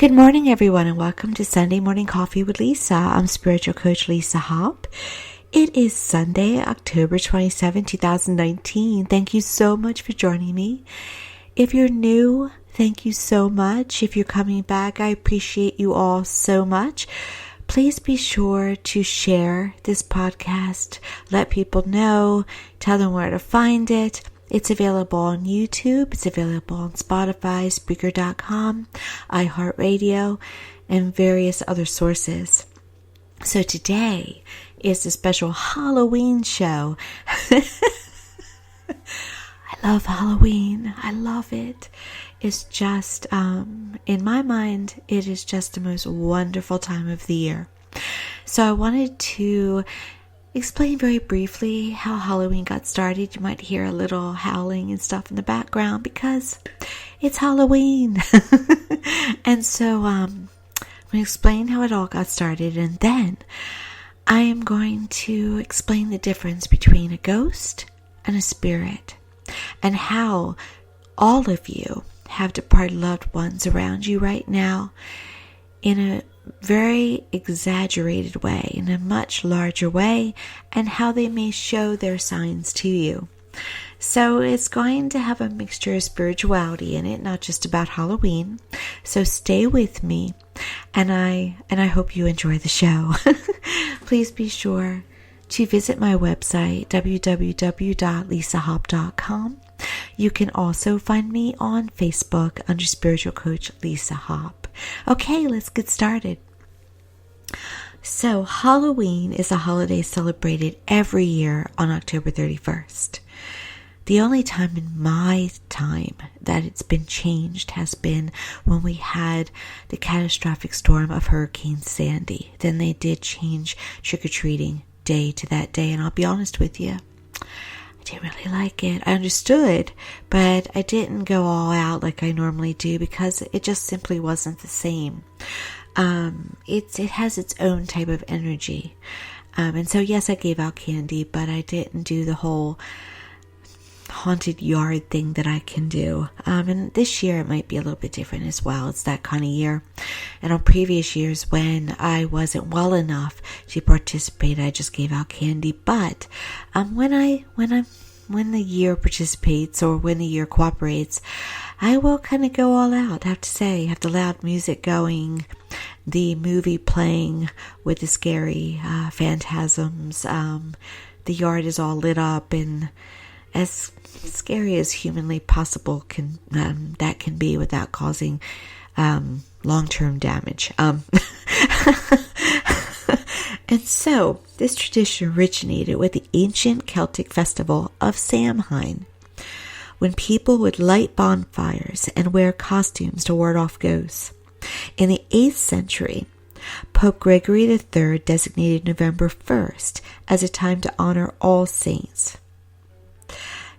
Good morning, everyone, and welcome to Sunday Morning Coffee with Lisa. I'm spiritual coach Lisa Hopp. It is Sunday, October 27, 2019. Thank you so much for joining me. If you're new, thank you so much. If you're coming back, I appreciate you all so much. Please be sure to share this podcast. Let people know. Tell them where to find it. It's available on YouTube, it's available on Spotify, Spreaker.com, iHeartRadio, and various other sources. So today is a special Halloween show. I love Halloween. I love it. It's just, in my mind, it is just the most wonderful time of the year. So I wanted to explain very briefly how Halloween got started. You might hear a little howling and stuff in the background because it's Halloween. And so I'm going to explain how it all got started, and then I am going to explain the difference between a ghost and a spirit and how all of you have departed loved ones around you right now in a very exaggerated way, in a much larger way, and how they may show their signs to you. So it's going to have a mixture of spirituality in it, not just about Halloween. So stay with me, and I hope you enjoy the show. Please be sure to visit my website, www.lisahopp.com. You can also find me on Facebook under Spiritual Coach Lisa Hopp. Okay, let's get started. So, Halloween is a holiday celebrated every year on October 31st. The only time in my time that it's been changed has been when we had the catastrophic storm of Hurricane Sandy. Then they did change trick-or-treating day to that day, and I'll be honest with you, I didn't really like it. I understood, but I didn't go all out like I normally do because it just simply wasn't the same. It has its own type of energy. And so yes, I gave out candy, but I didn't do the whole haunted yard thing that I can do. And this year it might be a little bit different as well. It's that kind of year. And on previous years when I wasn't well enough to participate, I just gave out candy. But when the year participates or when the year cooperates, I will kind of go all out. I have to say, have the loud music going, the movie playing with the scary phantasms. The yard is all lit up and as scary as humanly possible that can be without causing long-term damage. And so, this tradition originated with the ancient Celtic festival of Samhain, when people would light bonfires and wear costumes to ward off ghosts. In the 8th century, Pope Gregory III designated November 1st as a time to honor All Saints.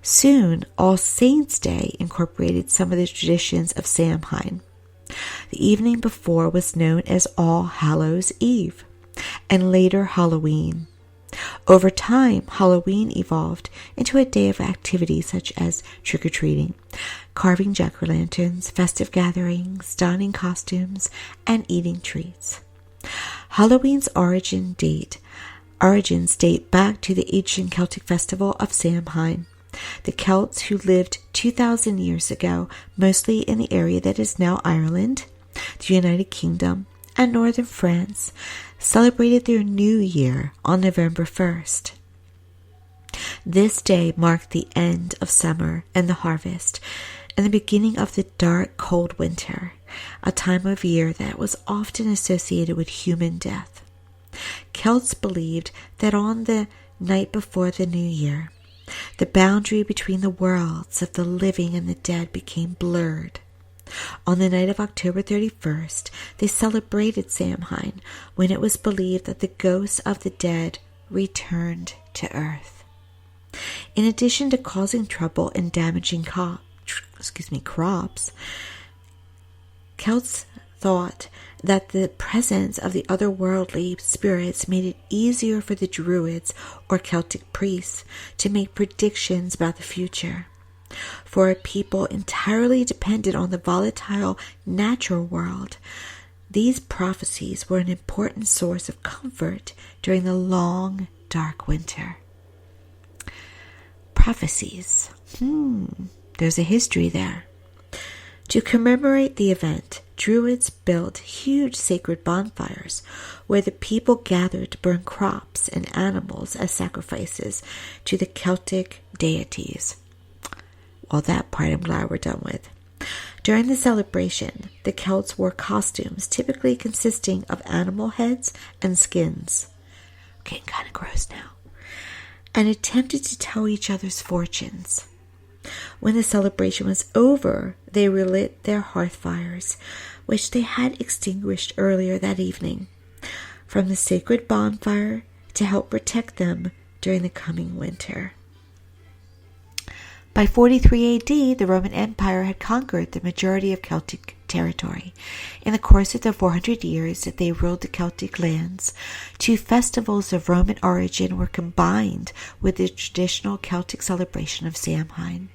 Soon, All Saints' Day incorporated some of the traditions of Samhain. The evening before was known as All Hallows' Eve, and later Halloween. Over time, Halloween evolved into a day of activities such as trick-or-treating, carving jack-o'-lanterns, festive gatherings, donning costumes, and eating treats. Halloween's origins date back to the ancient Celtic festival of Samhain. The Celts, who lived 2,000 years ago, mostly in the area that is now Ireland, the United Kingdom, and northern France, celebrated their new year on November 1st. This day marked the end of summer and the harvest, and the beginning of the dark, cold winter, a time of year that was often associated with human death. Celts believed that on the night before the new year, the boundary between the worlds of the living and the dead became blurred. On the night of October 31st, they celebrated Samhain, when it was believed that the ghosts of the dead returned to Earth. In addition to causing trouble and damaging crops, Celts thought that the presence of the otherworldly spirits made it easier for the Druids or Celtic priests to make predictions about the future. For a people entirely dependent on the volatile natural world, these prophecies were an important source of comfort during the long, dark winter. Prophecies. There's a history there. To commemorate the event, Druids built huge sacred bonfires where the people gathered to burn crops and animals as sacrifices to the Celtic deities. Well, that part I'm glad we're done with. During the celebration, the Celts wore costumes typically consisting of animal heads and skins. Getting kind of gross now. And attempted to tell each other's fortunes. When the celebration was over, they relit their hearth fires, which they had extinguished earlier that evening, from the sacred bonfire to help protect them during the coming winter. By 43 AD, the Roman Empire had conquered the majority of Celtic territory. In the course of the 400 years that they ruled the Celtic lands, 2 festivals of Roman origin were combined with the traditional Celtic celebration of Samhain.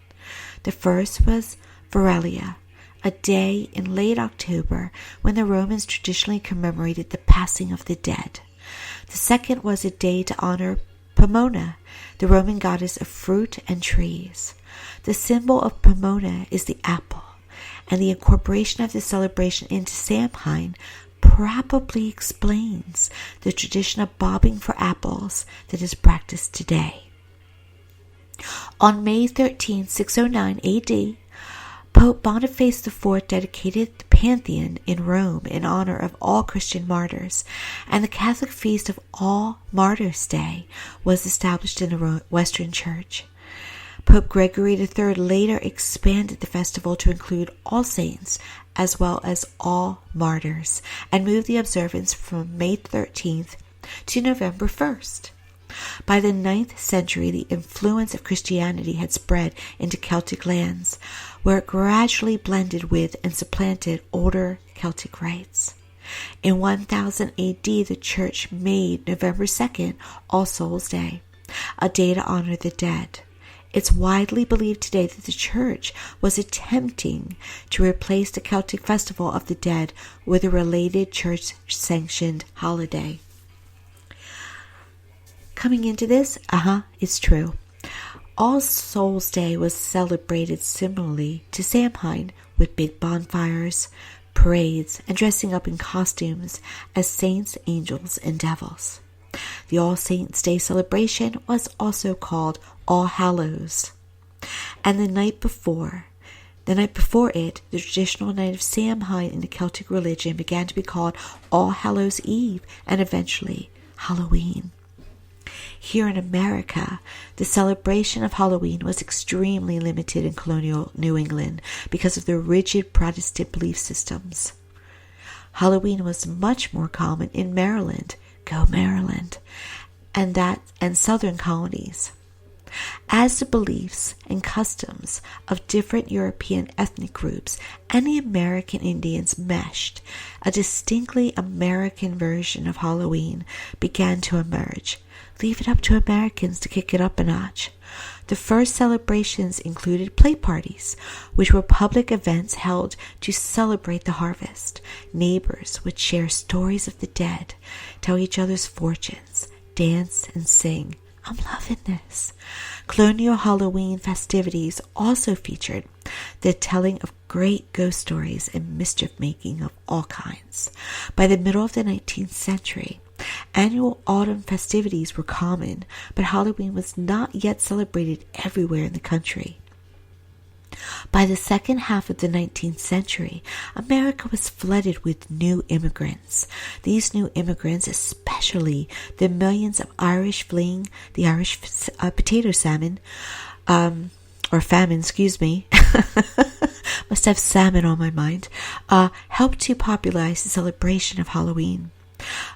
The first was Veralia, a day in late October when the Romans traditionally commemorated the passing of the dead. The second was a day to honor Pomona, the Roman goddess of fruit and trees. The symbol of Pomona is the apple, and the incorporation of the celebration into Samhain probably explains the tradition of bobbing for apples that is practiced today. On May 13, 609 AD, Pope Boniface IV dedicated the Pantheon in Rome in honor of all Christian martyrs, and the Catholic feast of All Martyrs' Day was established in the Western Church. Pope Gregory III later expanded the festival to include all saints as well as all martyrs, and moved the observance from May 13th to November 1st. By the 9th century, the influence of Christianity had spread into Celtic lands, where it gradually blended with and supplanted older Celtic rites. In 1000 AD, the Church made November 2nd All Souls' Day, a day to honor the dead. It's widely believed today that the Church was attempting to replace the Celtic Festival of the Dead with a related church-sanctioned holiday. Coming into this, it's true. All Souls' Day was celebrated similarly to Samhain, with big bonfires, parades, and dressing up in costumes as saints, angels, and devils. The All Saints' Day celebration was also called All Hallows. And the night before it, the traditional night of Samhain in the Celtic religion began to be called All Hallows' Eve and eventually Halloween. Here in America, the celebration of Halloween was extremely limited in colonial New England because of the rigid Protestant belief systems. Halloween was much more common in Maryland, go Maryland, and southern colonies. As the beliefs and customs of different European ethnic groups and the American Indians meshed, a distinctly American version of Halloween began to emerge. Leave it up to Americans to kick it up a notch. The first celebrations included play parties, which were public events held to celebrate the harvest. Neighbors would share stories of the dead, tell each other's fortunes, dance and sing. I'm loving this. Colonial Halloween festivities also featured the telling of great ghost stories and mischief-making of all kinds. By the middle of the 19th century, annual autumn festivities were common, but Halloween was not yet celebrated everywhere in the country. By the second half of the 19th century, America was flooded with new immigrants. These new immigrants, especially the millions of Irish fleeing the Irish potato famine, must have salmon on my mind, helped to popularize the celebration of Halloween.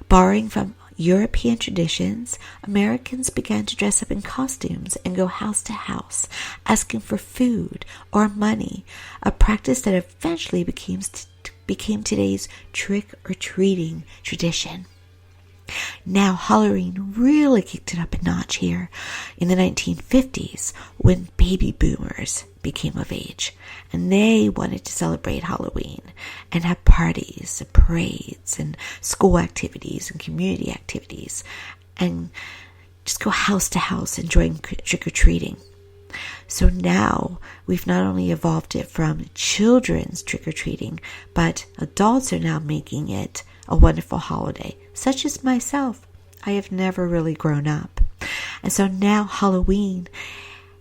Borrowing from European traditions, Americans began to dress up in costumes and go house to house, asking for food or money, a practice that eventually became today's trick-or-treating tradition. Now, Halloween really kicked it up a notch here in the 1950s when baby boomers became of age, and they wanted to celebrate Halloween and have parties and parades and school activities and community activities and just go house to house enjoying trick-or-treating. So now we've not only evolved it from children's trick-or-treating, but adults are now making it a wonderful holiday, such as myself. I have never really grown up. And so now Halloween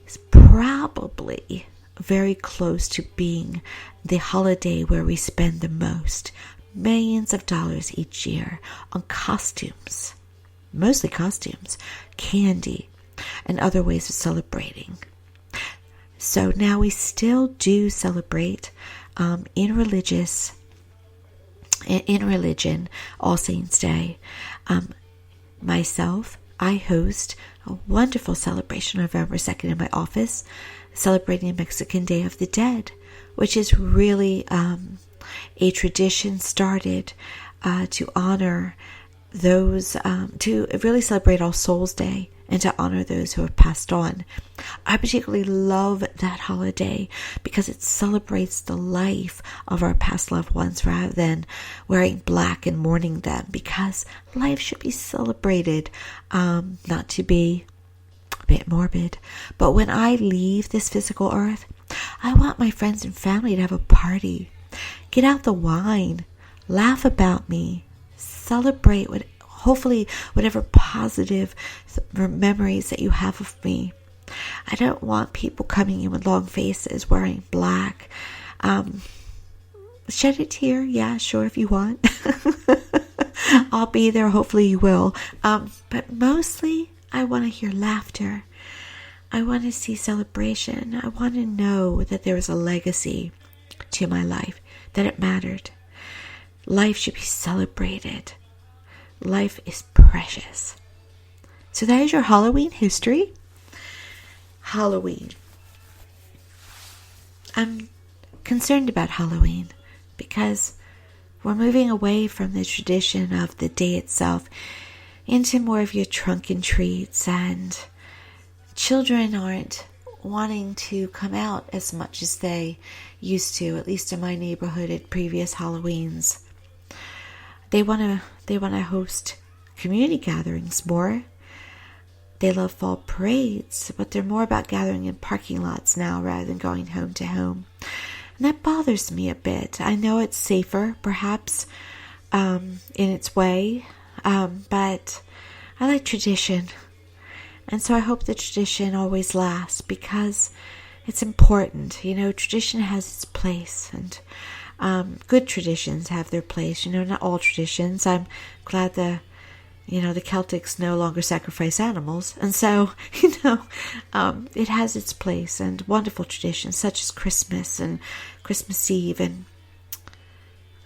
is probably very close to being the holiday where we spend the most, millions of dollars each year on costumes, mostly costumes, candy, and other ways of celebrating. So now we still do celebrate in religion, All Saints Day. Myself, I host a wonderful celebration November 2nd in my office, celebrating Mexican Day of the Dead, which is really a tradition started to honor those, to really celebrate All Souls Day and to honor those who have passed on. I particularly love that holiday because it celebrates the life of our past loved ones rather than wearing black and mourning them, because life should be celebrated, not to be a bit morbid. But when I leave this physical earth, I want my friends and family to have a party, get out the wine, laugh about me, celebrate hopefully whatever positive memories that you have of me. I don't want people coming in with long faces wearing black. Shed a tear, yeah, sure, if you want. I'll be there, hopefully you will. But mostly I want to hear laughter. I want to see celebration. I want to know that there is a legacy to my life, that it mattered. Life should be celebrated. Life is precious. So that is your Halloween history. Halloween. I'm concerned about Halloween because we're moving away from the tradition of the day itself into more of your trunk and treats, and children aren't wanting to come out as much as they used to, at least in my neighborhood at previous Halloweens. They want to host community gatherings more. They love fall parades, but they're more about gathering in parking lots now rather than going home to home. And that bothers me a bit. I know it's safer, perhaps, in its way, but I like tradition. And so I hope the tradition always lasts because it's important. You know, tradition has its place, and good traditions have their place. You know, not all traditions. I'm glad the Celtics no longer sacrifice animals. And so, it has its place, and wonderful traditions such as Christmas and Christmas Eve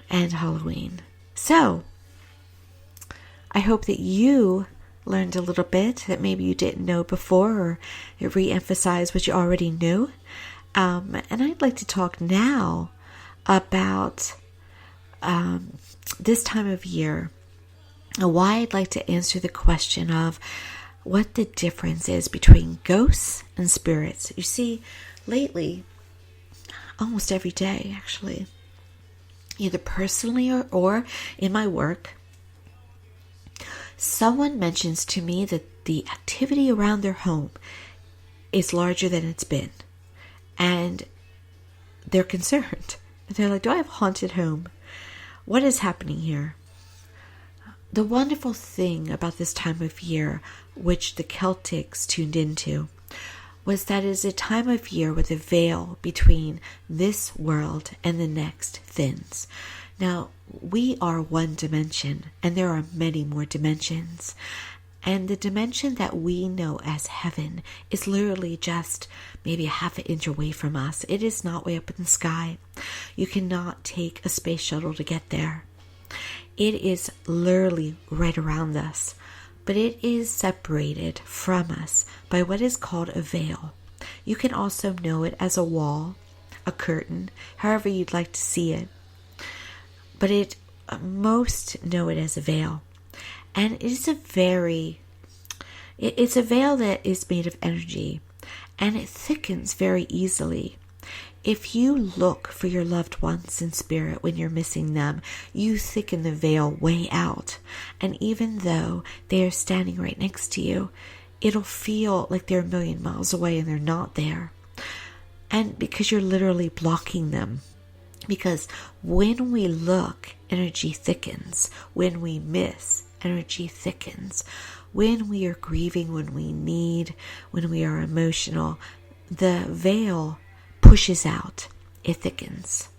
and Halloween. So, I hope that you learned a little bit that maybe you didn't know before, or it re-emphasized what you already knew. And I'd like to talk now about this time of year, and why I'd like to answer the question of what the difference is between ghosts and spirits. You see, lately, almost every day actually, either personally or in my work, someone mentions to me that the activity around their home is larger than it's been. And they're concerned. They're like, do I have a haunted home? What is happening here? The wonderful thing about this time of year, which the Celtics tuned into, was that it is a time of year where the veil between this world and the next thins. Now, we are one dimension, and there are many more dimensions. And the dimension that we know as heaven is literally just maybe a half an inch away from us. It is not way up in the sky. You cannot take a space shuttle to get there. It is literally right around us, but it is separated from us by what is called a veil. You can also know it as a wall, a curtain, however you'd like to see it. But most know it as a veil. And it's a veil that is made of energy, and it thickens very easily. If you look for your loved ones in spirit when you're missing them, you thicken the veil way out. And even though they are standing right next to you, it'll feel like they're a million miles away and they're not there. And because you're literally blocking them. Because when we look, energy thickens. When we miss, energy thickens. When we are grieving, when we need, when we are emotional, the veil pushes out, it thickens.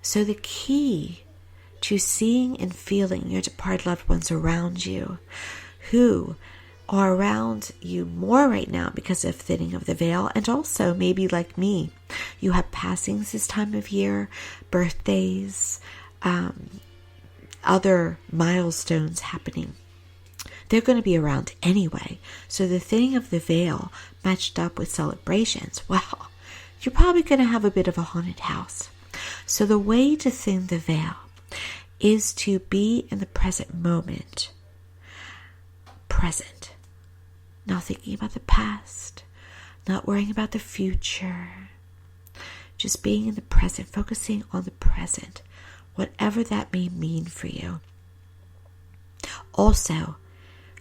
So the key to seeing and feeling your departed loved ones around you, who are around you more right now because of thinning of the veil, and also maybe like me, you have passings this time of year, birthdays, other milestones happening. They're going to be around anyway. So the thinning of the veil matched up with celebrations, well, you're probably going to have a bit of a haunted house. So the way to thin the veil is to be in the present moment. Present. Not thinking about the past. Not worrying about the future. Just being in the present. Focusing on the present. Whatever that may mean for you. Also,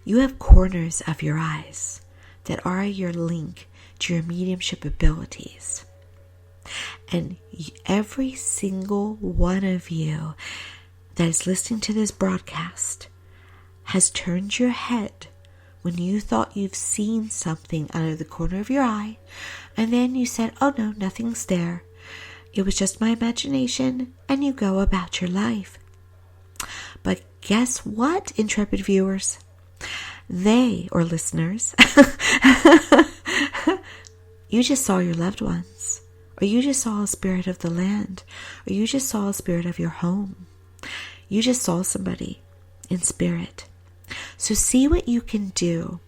you have corners of your eyes that are your link to your mediumship abilities. And every single one of you that is listening to this broadcast has turned your head when you thought you've seen something out of the corner of your eye, and then you said, oh no, nothing's there. It was just my imagination, and you go about your life. But guess what, intrepid viewers? They, or listeners, you just saw your loved ones, or you just saw a spirit of the land, or you just saw a spirit of your home. You just saw somebody in spirit. So see what you can do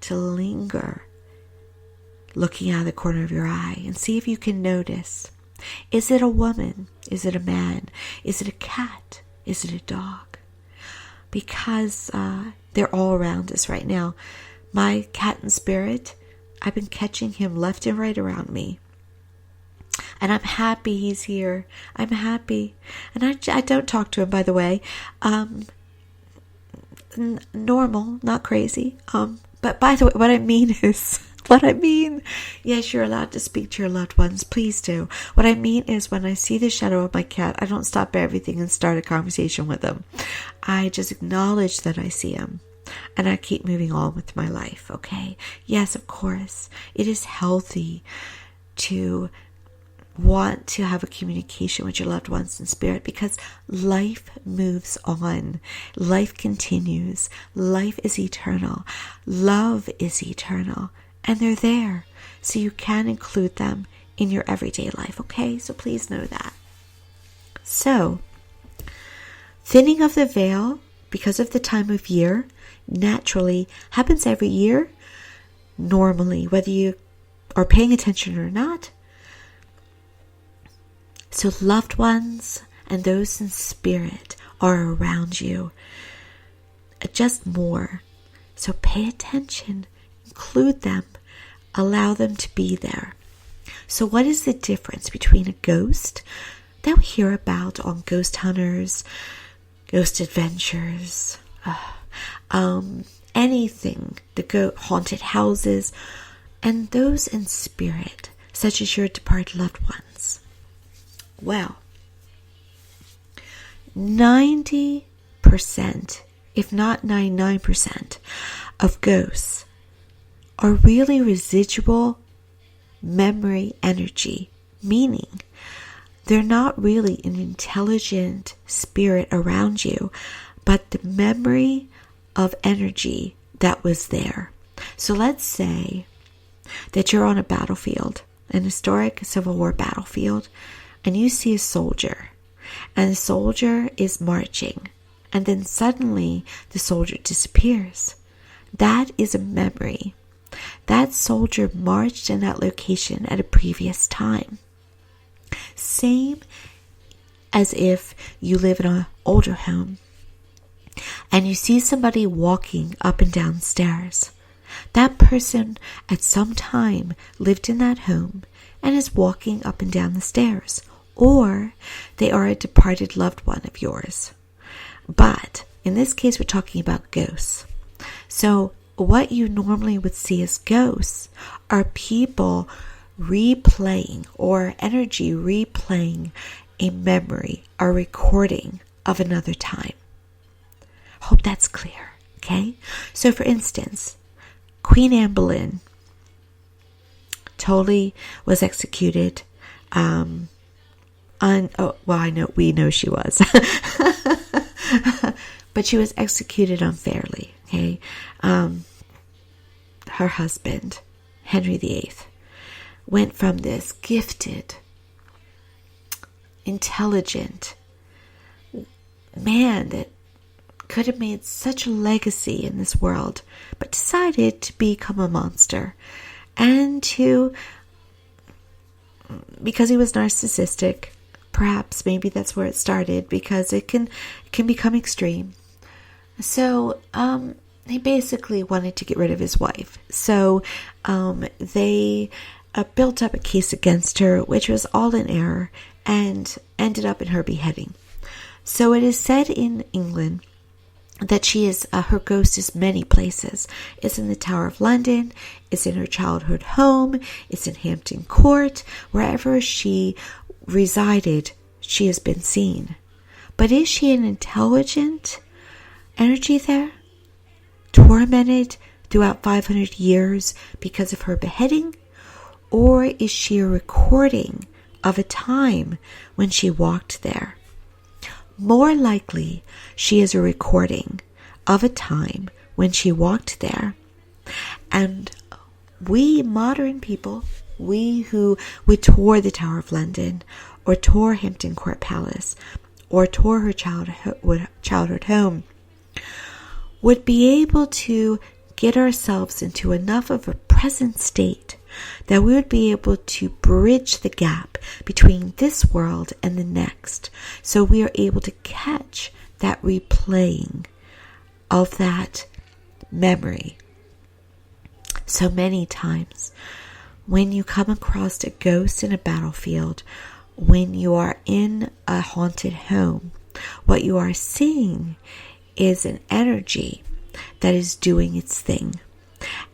to linger looking out of the corner of your eye and see if you can notice. Is it a woman? Is it a man? Is it a cat? Is it a dog? Because they're all around us right now. My cat in spirit, I've been catching him left and right around me. And I'm happy he's here. I'm happy. And I don't talk to him, by the way. Normal, not crazy. But by the way, what I mean, yes, you're allowed to speak to your loved ones. Please do. What I mean is when I see the shadow of my cat, I don't stop everything and start a conversation with them. I just acknowledge that I see him. And I keep moving on with my life, okay? Yes, of course. It is healthy to want to have a communication with your loved ones in spirit because life moves on. Life continues. Life is eternal. Love is eternal. And they're there. So you can include them in your everyday life, okay? So please know that. So, thinning of the veil because of the time of year naturally happens every year. Normally, whether you are paying attention or not. So loved ones and those in spirit are around you. Just more. So pay attention. Include them. Allow them to be there. So what is the difference between a ghost that we hear about on Ghost Hunters, Ghost Adventures, anything, the haunted houses, and those in spirit, such as your departed loved ones? Well, 90%, if not 99%, of ghosts are really residual memory energy, meaning they're not really an intelligent spirit around you, but the memory of energy that was there. So let's say that you're on a battlefield, an historic Civil War battlefield, and you see a soldier, and the soldier is marching, and then suddenly the soldier disappears. That is a memory. That soldier marched in that location at a previous time. Same as if you live in an older home, and you see somebody walking up and down stairs. That person at some time lived in that home and is walking up and down the stairs, or they are a departed loved one of yours. But in this case, we're talking about ghosts. So what you normally would see as ghosts are people replaying or energy replaying a memory, a recording of another time. Hope that's clear, okay? So for instance, Queen Anne Boleyn totally was executed we know she was. But she was executed unfairly, okay? Her husband, Henry VIII, went from this gifted, intelligent man that could have made such a legacy in this world, but decided to become a monster. And because he was narcissistic, perhaps maybe that's where it started, because it can become extreme. So he basically wanted to get rid of his wife. So they built up a case against her, which was all in error, and ended up in her beheading. So it is said in England that she is her ghost is many places. It's in the Tower of London, it's in her childhood home, it's in Hampton Court. Wherever she resided, she has been seen. But is she an intelligent energy there, tormented throughout 500 years because of her beheading? Or is she a recording of a time when she walked there? More likely, she is a recording of a time when she walked there. And we modern people, we who would tour the Tower of London, or tour Hampton Court Palace, or tour her childhood home, would be able to get ourselves into enough of a present state that we would be able to bridge the gap between this world and the next. So we are able to catch that replaying of that memory. So many times when you come across a ghost in a battlefield, when you are in a haunted home, what you are seeing is an energy that is doing its thing.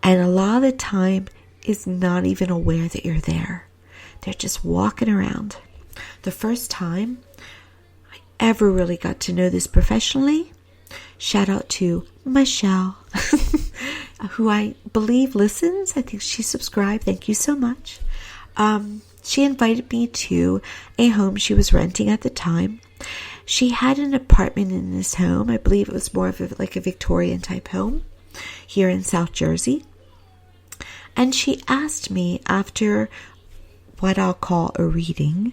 And a lot of the time is not even aware that you're there. They're just walking around. The first time I ever really got to know this professionally, shout out to Michelle, who I believe listens. I think she subscribed. Thank you so much. She invited me to a home she was renting at the time. She had an apartment in this home. I believe it was more of a Victorian type home here in South Jersey. And she asked me, after what I'll call a reading,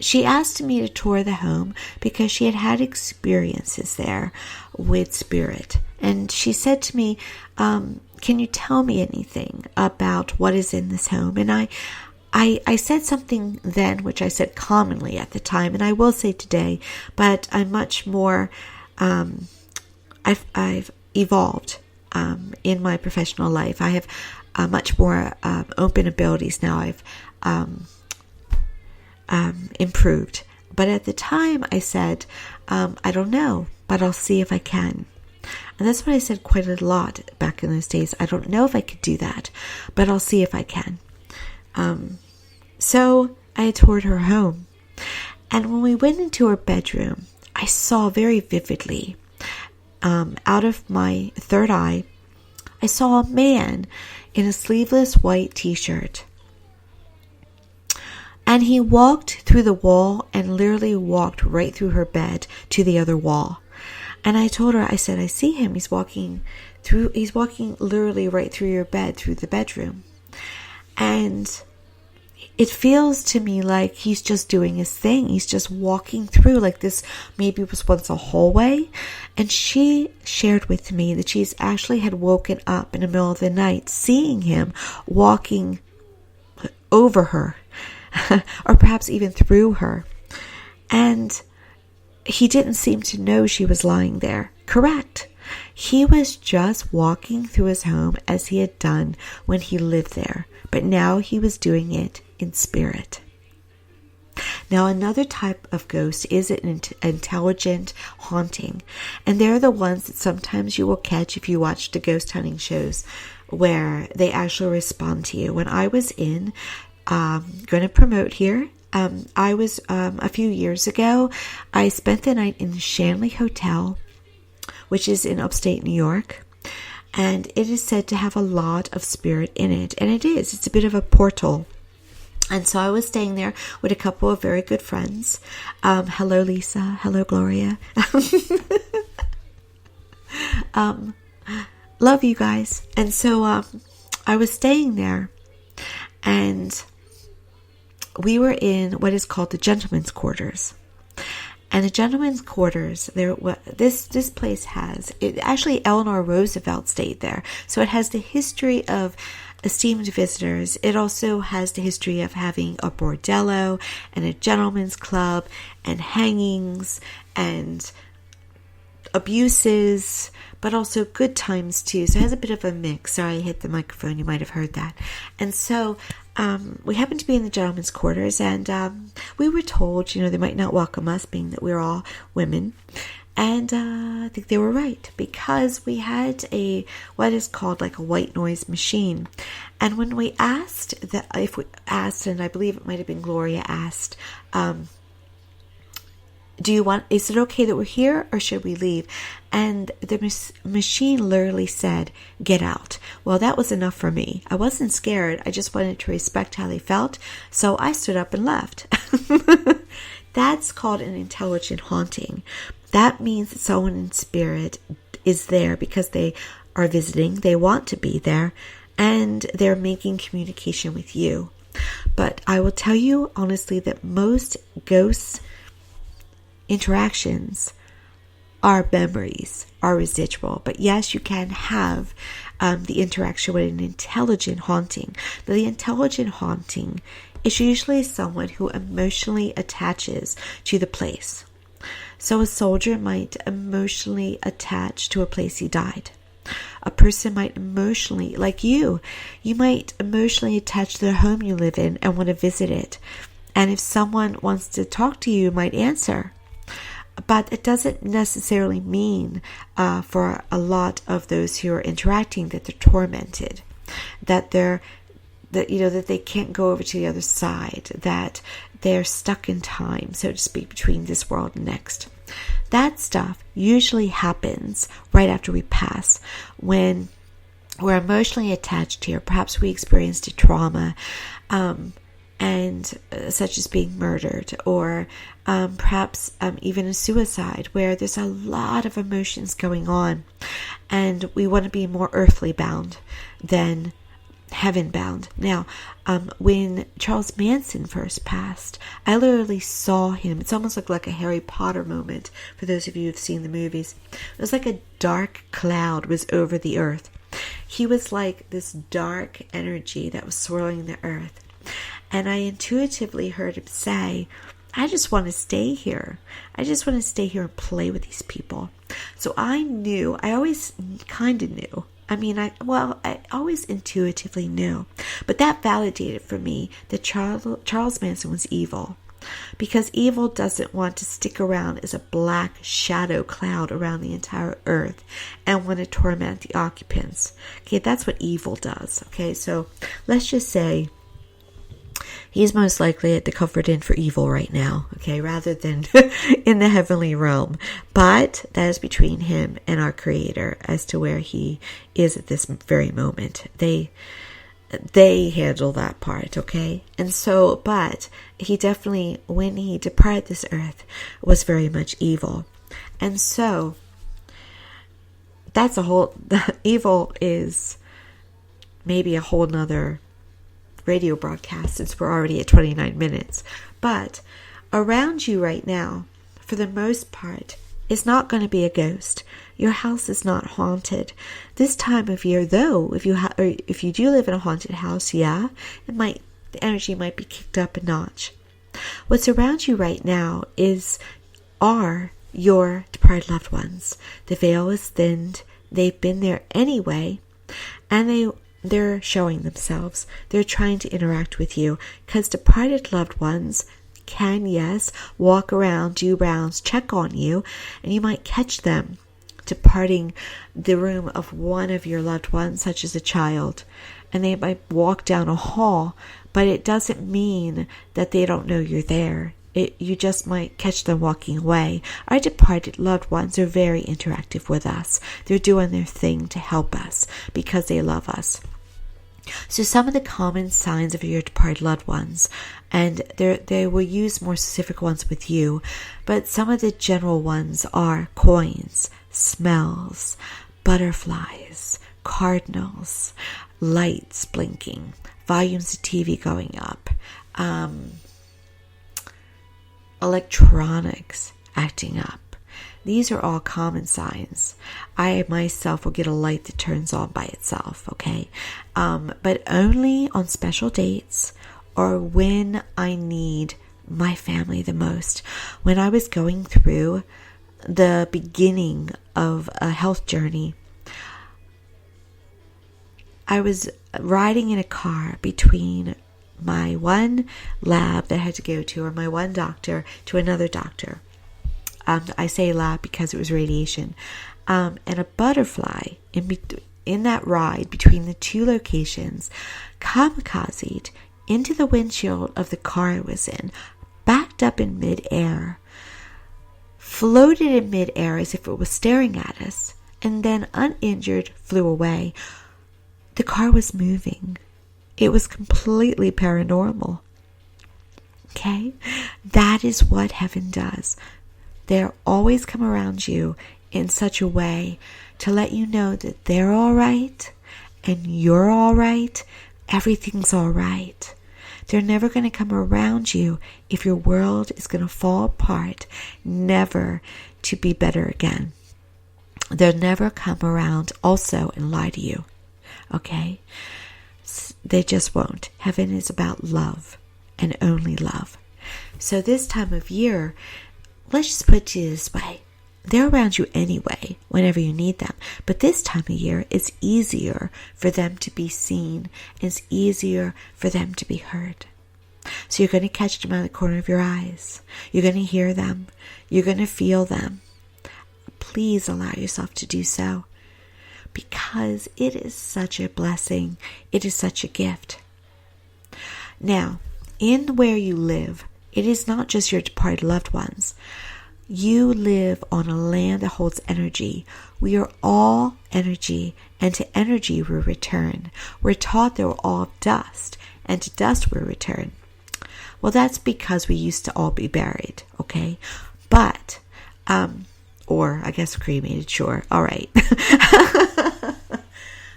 she asked me to tour the home because she had had experiences there with spirit. And she said to me, can you tell me anything about what is in this home? And I said something then, which I said commonly at the time, and I will say today, but I'm much more, I've evolved in my professional life. I have much more open abilities now. I've improved. But at the time I said, I don't know, but I'll see if I can. And that's what I said quite a lot back in those days. I don't know if I could do that, but I'll see if I can. So I toured her home. And when we went into her bedroom, I saw very vividly, out of my third eye, I saw a man in a sleeveless white t-shirt. And he walked through the wall and literally walked right through her bed to the other wall. And I told her, I said, I see him. He's walking literally right through your bed, through the bedroom. And it feels to me like he's just doing his thing. He's just walking through like this. Maybe it was once a hallway. And she shared with me that she's actually had woken up in the middle of the night seeing him walking over her or perhaps even through her. And he didn't seem to know she was lying there. Correct. He was just walking through his home as he had done when he lived there. but now he was doing it in spirit. Now, another type of ghost is an intelligent haunting, and they're the ones that sometimes you will catch if you watch the ghost hunting shows where they actually respond to you. When I was going to promote here, I was a few years ago, I spent the night in the Shanley Hotel, which is in upstate New York, and it is said to have a lot of spirit in it, and it is. It's a bit of a portal. And so I was staying there with a couple of very good friends. Hello, Lisa. Hello, Gloria. Love you guys. And so I was staying there, and we were in what is called the gentleman's quarters. And the gentleman's quarters, this place has, actually Eleanor Roosevelt stayed there. So it has the history of esteemed visitors. It also has the history of having a bordello and a gentleman's club and hangings and abuses, but also good times too. So it has a bit of a mix. Sorry, I hit the microphone. You might have heard that. And so we happened to be in the gentleman's quarters, and we were told, they might not welcome us, being that we're all women. And I think they were right, because we had what is called like a white noise machine. And when we asked, and I believe it might have been Gloria asked, is it okay that we're here, or should we leave? And the machine literally said, get out. Well, that was enough for me. I wasn't scared. I just wanted to respect how they felt. So I stood up and left. That's called an intelligent haunting. That means that someone in spirit is there because they are visiting, they want to be there, and they're making communication with you. But I will tell you honestly that most ghost interactions are memories, are residual. But yes, you can have the interaction with an intelligent haunting. The intelligent haunting is usually someone who emotionally attaches to the place. So a soldier might emotionally attach to a place he died. A person might emotionally, like you might emotionally attach to the home you live in and want to visit it. And if someone wants to talk to you, you might answer. But it doesn't necessarily mean for a lot of those who are interacting that they're tormented, that they can't go over to the other side, that they're stuck in time, so to speak, between this world and next. That stuff usually happens right after we pass, when we're emotionally attached here. Perhaps we experienced a trauma, such as being murdered, or perhaps even a suicide, where there's a lot of emotions going on, and we want to be more earthly bound than heaven bound. Now, when Charles Manson first passed, I literally saw him. It's almost like a Harry Potter moment for those of you who've seen the movies. It was like a dark cloud was over the earth. He was like this dark energy that was swirling the earth. And I intuitively heard him say, I just want to stay here. I just want to stay here and play with these people. So I always kind of knew. I always intuitively knew. But that validated for me that Charles Manson was evil. Because evil doesn't want to stick around as a black shadow cloud around the entire earth and want to torment the occupants. Okay, that's what evil does. Okay, so let's just say he's most likely at the Comfort Inn for evil right now, okay, rather than in the heavenly realm. But that is between him and our Creator as to where he is at this very moment. They handle that part, okay? And so, but he definitely, when he departed this earth, was very much evil. And so, evil is maybe a whole nother radio broadcast, since we're already at 29 minutes. But around you right now, for the most part, is not going to be a ghost. Your house is not haunted. This time of year, though, if you do live in a haunted house, the energy might be kicked up a notch. What's around you right now are your departed loved ones. The veil is thinned. They've been there anyway, and they're showing themselves. They're trying to interact with you, because departed loved ones can, yes, walk around, do rounds, check on you, and you might catch them departing the room of one of your loved ones, such as a child, and they might walk down a hall, but it doesn't mean that they don't know you're there. You just might catch them walking away. Our departed loved ones are very interactive with us. They're doing their thing to help us because they love us. So some of the common signs of your departed loved ones, and they will use more specific ones with you, but some of the general ones are coins, smells, butterflies, cardinals, lights blinking, volumes of TV going up, electronics acting up. These are all common signs. I myself will get a light that turns on by itself, okay? But only on special dates or when I need my family the most. When I was going through the beginning of a health journey, I was riding in a car between my one lab that I had to go to, or my one doctor, to another doctor. I say lab because it was radiation. And a butterfly in that ride between the two locations kamikazed into the windshield of the car I was in, backed up in midair, floated in midair as if it was staring at us, and then uninjured flew away. The car was moving. It was completely paranormal. Okay? That is what heaven does. They'll always come around you in such a way to let you know that they're all right and you're all right. Everything's all right. They're never going to come around you if your world is going to fall apart, never to be better again. They'll never come around also and lie to you. Okay? They just won't. Heaven is about love and only love. So this time of year, let's just put it this way. They're around you anyway, whenever you need them. But this time of year, it's easier for them to be seen. It's easier for them to be heard. So you're going to catch them out of the corner of your eyes. You're going to hear them. You're going to feel them. Please allow yourself to do so, because it is such a blessing. It is such a gift. Now, in where you live, it is not just your departed loved ones. You live on a land that holds energy. We are all energy, and to energy we return. We're taught that we're all dust, and to dust we return. Well, that's because we used to all be buried, okay? But, or I guess cremated, sure, all right.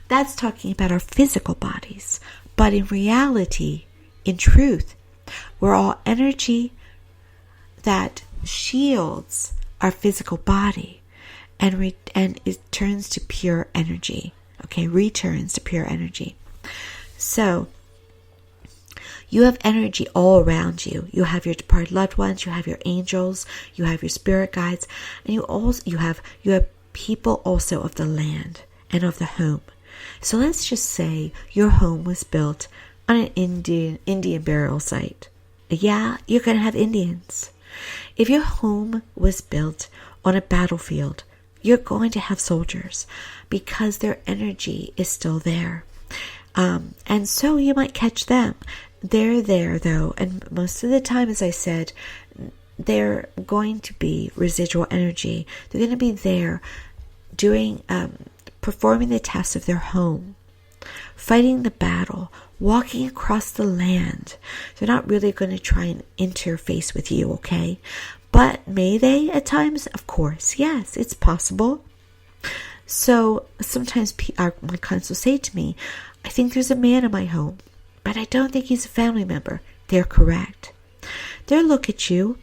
That's talking about our physical bodies. But in reality, in truth, we're all energy that shields our physical body and it turns to pure energy. Okay, returns to pure energy. So you have energy all around you. You have your departed loved ones, you have your angels, you have your spirit guides, and you have people also of the land and of the home. So let's just say your home was built on an Indian burial site. Yeah, you're going to have Indians. If your home was built on a battlefield, you're going to have soldiers because their energy is still there. And so you might catch them. They're there though, and most of the time, as I said, they're going to be residual energy. They're going to be there doing, performing the tasks of their home, fighting the battle, walking across the land. They're not really going to try and interface with you, okay? But may they at times? Of course, yes, it's possible. So sometimes my clients will say to me, I think there's a man in my home, but I don't think he's a family member. They're correct. They'll look at you.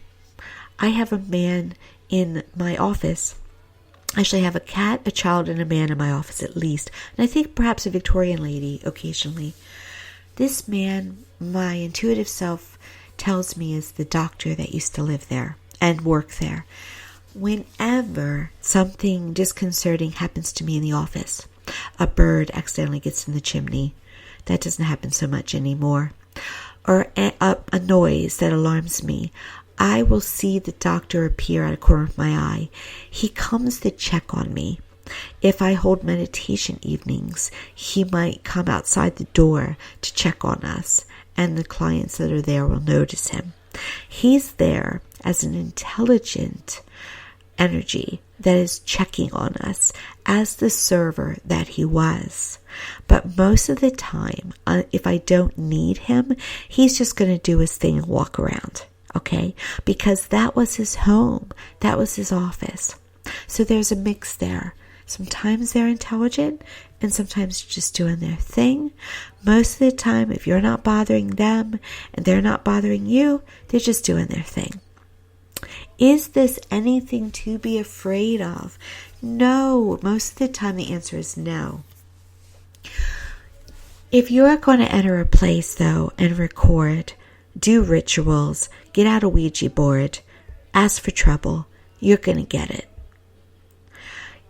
I have a man in my office. Actually, I have a cat, a child, and a man in my office at least. And I think perhaps a Victorian lady occasionally. This man, my intuitive self tells me, is the doctor that used to live there and work there. Whenever something disconcerting happens to me in the office, a bird accidentally gets in the chimney. That doesn't happen so much anymore. Or a noise that alarms me. I will see the doctor appear out of the corner of my eye. He comes to check on me. If I hold meditation evenings, he might come outside the door to check on us, and the clients that are there will notice him. He's there as an intelligent energy that is checking on us as the server that he was. But most of the time, if I don't need him, he's just going to do his thing and walk around, okay? Because that was his home. That was his office. So there's a mix there. Sometimes they're intelligent and sometimes just doing their thing. Most of the time, if you're not bothering them and they're not bothering you, they're just doing their thing. Is this anything to be afraid of? No. Most of the time the answer is no. If you're going to enter a place though and record, do rituals, get out a Ouija board, ask for trouble, you're going to get it.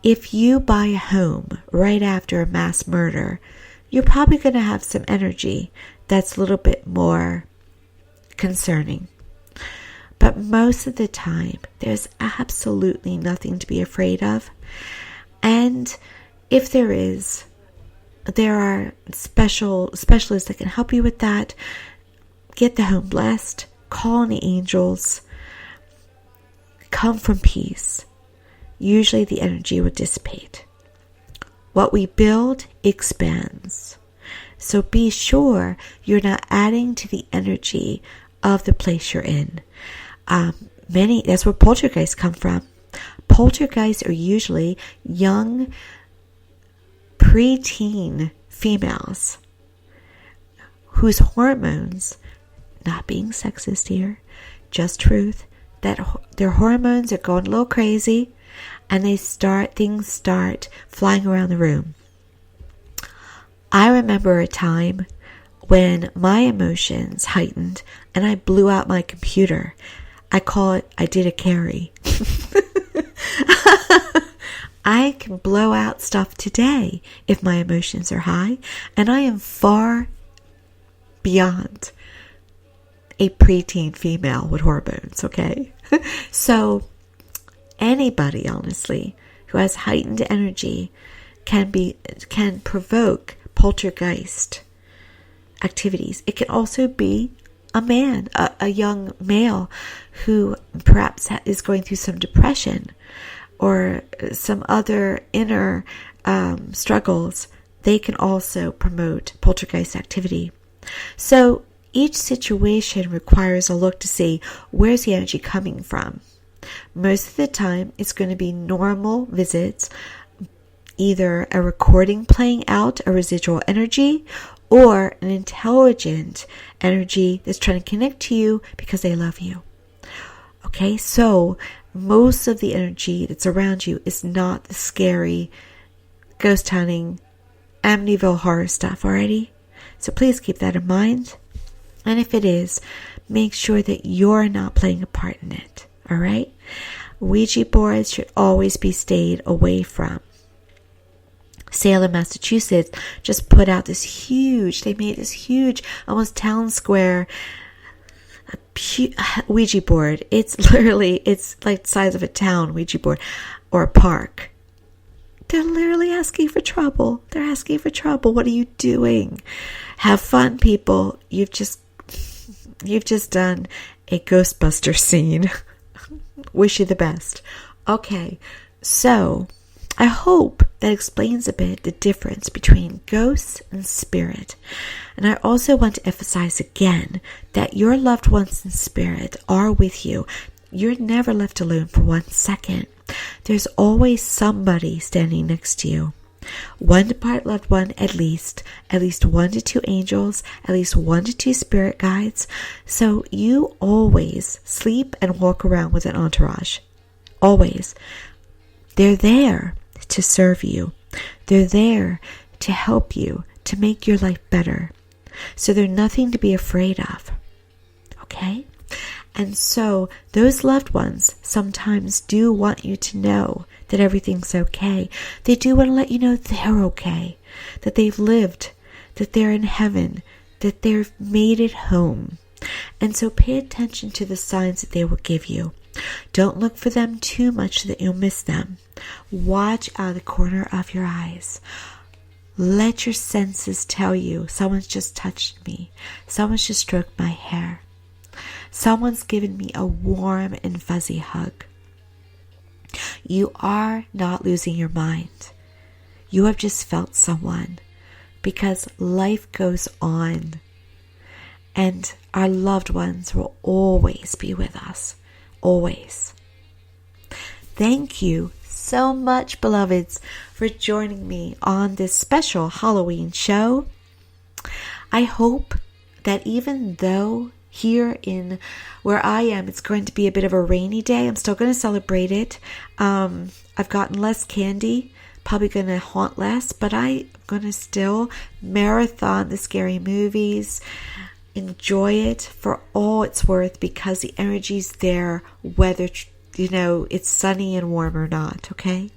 If you buy a home right after a mass murder, you're probably going to have some energy that's a little bit more concerning. But most of the time, there's absolutely nothing to be afraid of. And if there is, there are specialists that can help you with that. Get the home blessed. Call on the angels. Come from peace. Usually the energy will dissipate. What we build expands. So be sure you're not adding to the energy of the place you're in. That's where poltergeists come from. Poltergeists are usually young, preteen females whose hormones, not being sexist here, just truth, that their hormones are going a little crazy and things start flying around the room. I remember a time when my emotions heightened and I blew out my computer. I call it, I did a carry. I can blow out stuff today if my emotions are high, and I am far beyond a preteen female with hormones, okay? So anybody, honestly, who has heightened energy can provoke poltergeist activities. It can also be a man, a young male who perhaps is going through some depression or some other inner struggles. They can also promote poltergeist activity. So each situation requires a look to see where's the energy coming from. Most of the time, it's going to be normal visits, either a recording playing out a residual energy or an intelligent energy that's trying to connect to you because they love you. Okay, so most of the energy that's around you is not the scary ghost hunting, Amityville horror stuff, alrighty? So please keep that in mind. And if it is, make sure that you're not playing a part in it, alright? Ouija boards should always be stayed away from. Salem, Massachusetts just put out they made this huge, almost town square Ouija board. It's like the size of a town Ouija board or a park. They're literally asking for trouble. They're asking for trouble. What are you doing? Have fun, people. You've just done a Ghostbuster scene. Wish you the best. Okay, so I hope that explains a bit the difference between ghosts and spirit. And I also want to emphasize again that your loved ones in spirit are with you. You're never left alone for 1 second. There's always somebody standing next to you. One departed loved one at least 1 to 2 angels, at least 1 to 2 spirit guides. So you always sleep and walk around with an entourage. Always. They're there to serve you. They're there to help you, to make your life better. So they're nothing to be afraid of. Okay? And so those loved ones sometimes do want you to know that everything's okay. They do want to let you know they're okay. that they've lived, that they're in heaven, that they've made it home. And so pay attention to the signs that they will give you. Don't look for them too much so that you'll miss them. Watch out of the corner of your eyes. Let your senses tell you, someone's just touched me. Someone's just stroked my hair. Someone's given me a warm and fuzzy hug. You are not losing your mind. You have just felt someone, because life goes on. And our loved ones will always be with us. Always. Thank you so much, beloveds, for joining me on this special Halloween show. I hope that even though here in where I am, it's going to be a bit of a rainy day, I'm still going to celebrate it. I've gotten less candy, probably going to haunt less, but I'm going to still marathon the scary movies, enjoy it for all it's worth, because the energy's there, whether it's sunny and warm or not, okay?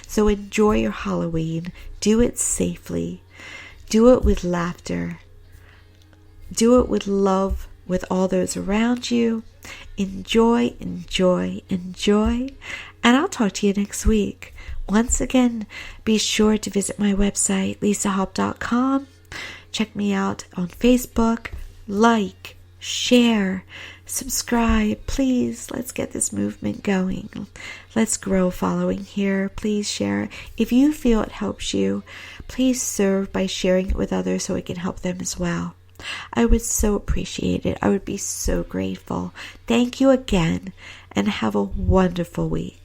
So enjoy your Halloween. Do it safely. Do it with laughter. Do it with love with all those around you. Enjoy, enjoy, enjoy. And I'll talk to you next week. Once again, be sure to visit my website, lisahaupt.com. Check me out on Facebook. Like, share, subscribe, please. Let's get this movement going. Let's grow following here. Please share. If you feel it helps you, please serve by sharing it with others so it can help them as well. I would so appreciate it. I would be so grateful. Thank you again, and have a wonderful week.